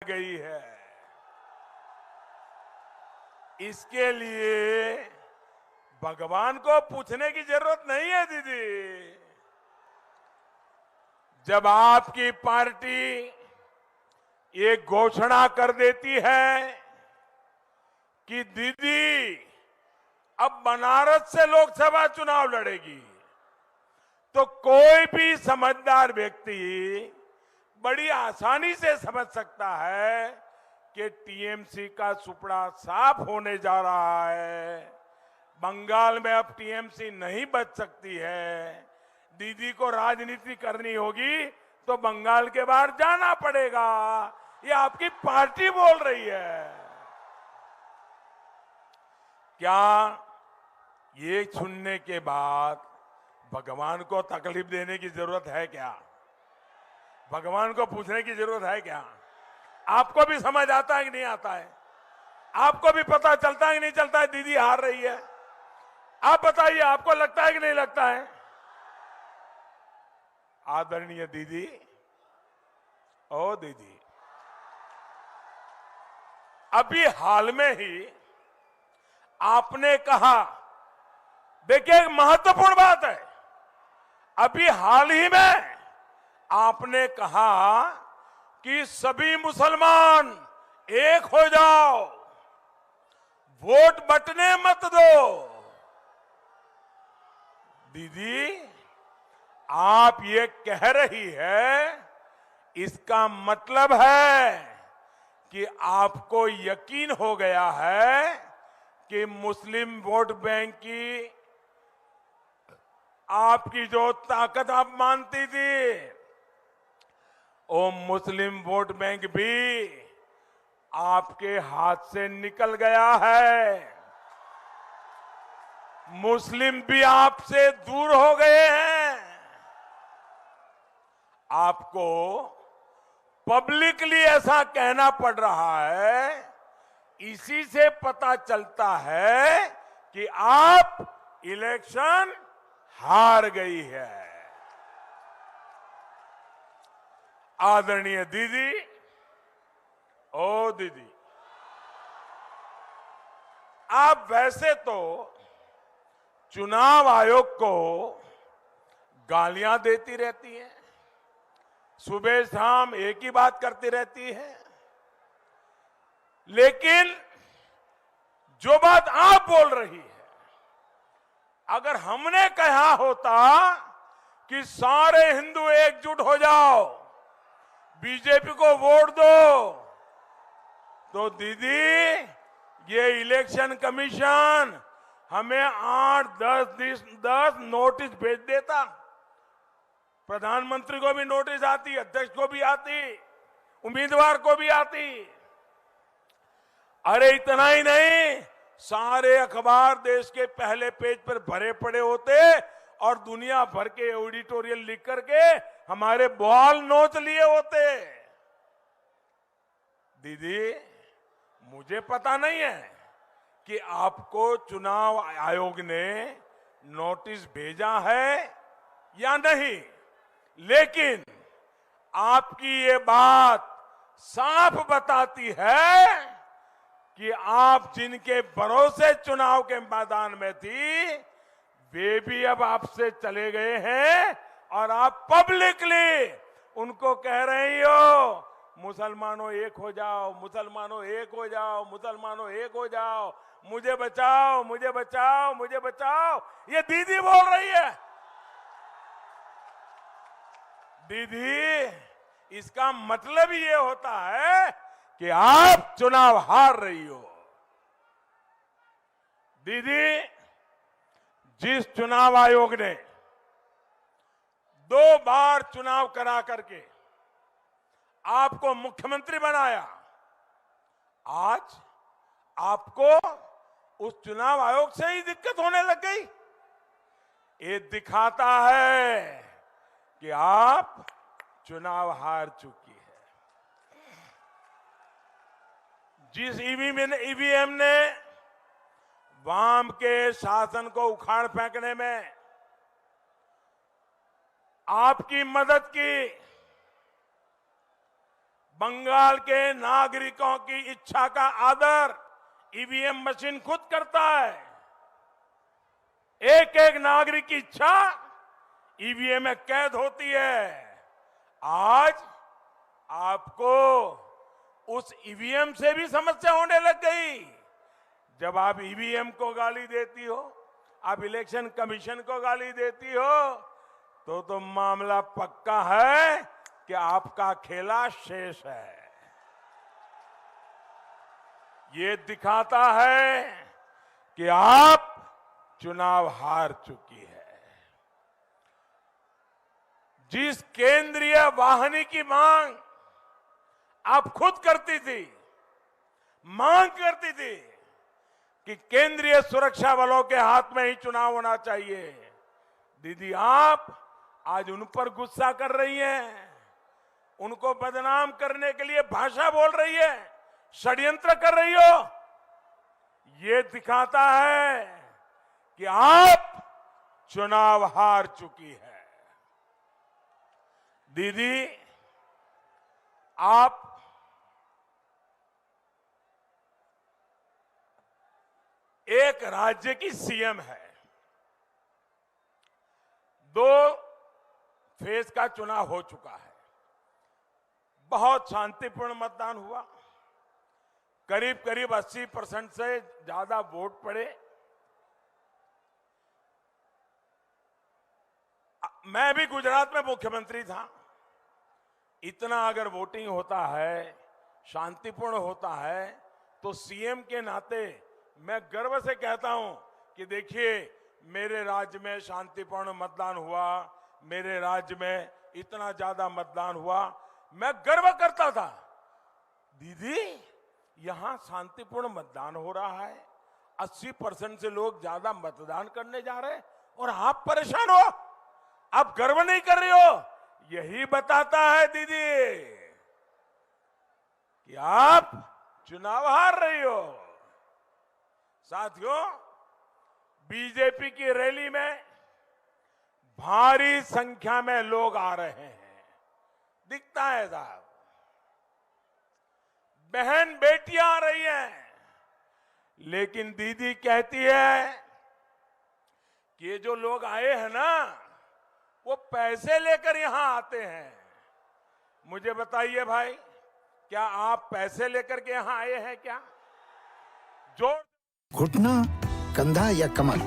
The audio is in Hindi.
गई है। इसके लिए भगवान को पूछने की जरूरत नहीं है दीदी। जब आपकी पार्टी ये घोषणा कर देती है कि दीदी अब बनारस से लोकसभा चुनाव लड़ेगी, तो कोई भी समझदार व्यक्ति बड़ी आसानी से समझ सकता है कि टीएमसी का सुपड़ा साफ होने जा रहा है। बंगाल में अब टीएमसी नहीं बच सकती है। दीदी को राजनीति करनी होगी तो बंगाल के बाहर जाना पड़ेगा। ये आपकी पार्टी बोल रही है। क्या ये सुनने के बाद भगवान को तकलीफ देने की जरूरत है क्या? भगवान को पूछने की जरूरत है क्या? आपको भी समझ आता है कि नहीं आता है? आपको भी पता चलता है कि नहीं चलता है दीदी हार रही है? आप बताइए, आपको लगता है कि नहीं लगता है? आदरणीय दीदी, ओ दीदी, अभी हाल में ही आपने कहा, देखिए एक महत्वपूर्ण बात है, अभी हाल ही में आपने कहा कि सभी मुसलमान एक हो जाओ, वोट बंटने मत दो। दीदी, आप ये कह रही है, इसका मतलब है कि आपको यकीन हो गया है कि मुस्लिम वोट बैंक की आपकी जो ताकत आप मानती थी, वो मुस्लिम वोट बैंक भी आपके हाथ से निकल गया है। मुस्लिम भी आपसे दूर हो गए हैं। आपको पब्लिकली ऐसा कहना पड़ रहा है, इसी से पता चलता है कि आप इलेक्शन हार गई है। आदरणीय दीदी, ओ दीदी, आप वैसे तो चुनाव आयोग को गालियां देती रहती हैं, सुबह शाम एक ही बात करती रहती है, लेकिन जो बात आप बोल रही है, अगर हमने कहा होता कि सारे हिंदू एकजुट हो जाओ, बीजेपी को वोट दो, तो दीदी ये इलेक्शन कमीशन हमें 8-10 नोटिस भेज देता। प्रधानमंत्री को भी नोटिस आती, अध्यक्ष को भी आती, उम्मीदवार को भी आती। अरे इतना ही नहीं, सारे अखबार देश के पहले पेज पर भरे पड़े होते और दुनिया भर के एडिटोरियल लिख करके हमारे बॉल नोच लिए होते। दीदी, मुझे पता नहीं है कि आपको चुनाव आयोग ने नोटिस भेजा है या नहीं, लेकिन आपकी ये बात साफ बताती है कि आप जिनके भरोसे चुनाव के मैदान में थी, वे भी अब आपसे चले गए हैं और आप पब्लिकली उनको कह रही हो, मुसलमानों एक हो जाओ, मुसलमानों एक हो जाओ, मुसलमानों एक हो जाओ, मुझे बचाओ, मुझे बचाओ, मुझे बचाओ। ये दीदी बोल रही है। दीदी, इसका मतलब ये होता है कि आप चुनाव हार रही हो। दीदी, जिस चुनाव आयोग ने 2 बार चुनाव करा करके आपको मुख्यमंत्री बनाया, आज आपको उस चुनाव आयोग से ही दिक्कत होने लग गई। ये दिखाता है कि आप चुनाव हार चुकी है। जिस ईवीएम ने वाम के शासन को उखाड़ फेंकने में आपकी मदद की, बंगाल के नागरिकों की इच्छा का आदर ईवीएम मशीन खुद करता है। एक एक नागरिक की इच्छा ईवीएम में कैद होती है। आज आपको उस ईवीएम से भी समस्या होने लग गई। जब आप ईवीएम को गाली देती हो, आप इलेक्शन कमीशन को गाली देती हो, तो मामला पक्का है कि आपका खेला शेष है। ये दिखाता है कि आप चुनाव हार चुकी है। जिस केंद्रीय वाहिनी की मांग आप खुद करती थी, मांग करती थी कि केंद्रीय सुरक्षा बलों के हाथ में ही चुनाव होना चाहिए, दीदी आप आज उन पर गुस्सा कर रही हैं, उनको बदनाम करने के लिए भाषा बोल रही है, षड्यंत्र कर रही हो। ये दिखाता है कि आप चुनाव हार चुकी है। दीदी आप एक राज्य की सीएम है। 2 फेज का चुनाव हो चुका है। बहुत शांतिपूर्ण मतदान हुआ। करीब करीब 80% से ज्यादा वोट पड़े। मैं भी गुजरात में मुख्यमंत्री था। इतना अगर वोटिंग होता है, शांतिपूर्ण होता है, तो सीएम के नाते मैं गर्व से कहता हूं कि देखिए मेरे राज्य में शांतिपूर्ण मतदान हुआ, मेरे राज्य में इतना ज्यादा मतदान हुआ, मैं गर्व करता था। दीदी यहां शांतिपूर्ण मतदान हो रहा है, 80% से लोग ज्यादा मतदान करने जा रहे हैं और आप परेशान हो, आप गर्व नहीं कर रही हो। यही बताता है दीदी कि आप चुनाव हार रही हो। साथियों, बीजेपी की रैली में भारी संख्या में लोग आ रहे हैं, दिखता है साहब। बहन बेटियां आ रही हैं, लेकिन दीदी कहती है कि ये जो लोग आए हैं ना, वो पैसे लेकर यहां आते हैं। मुझे बताइए भाई, क्या आप पैसे लेकर के यहां आए हैं क्या? जोर घुटना, कंधा या कमर,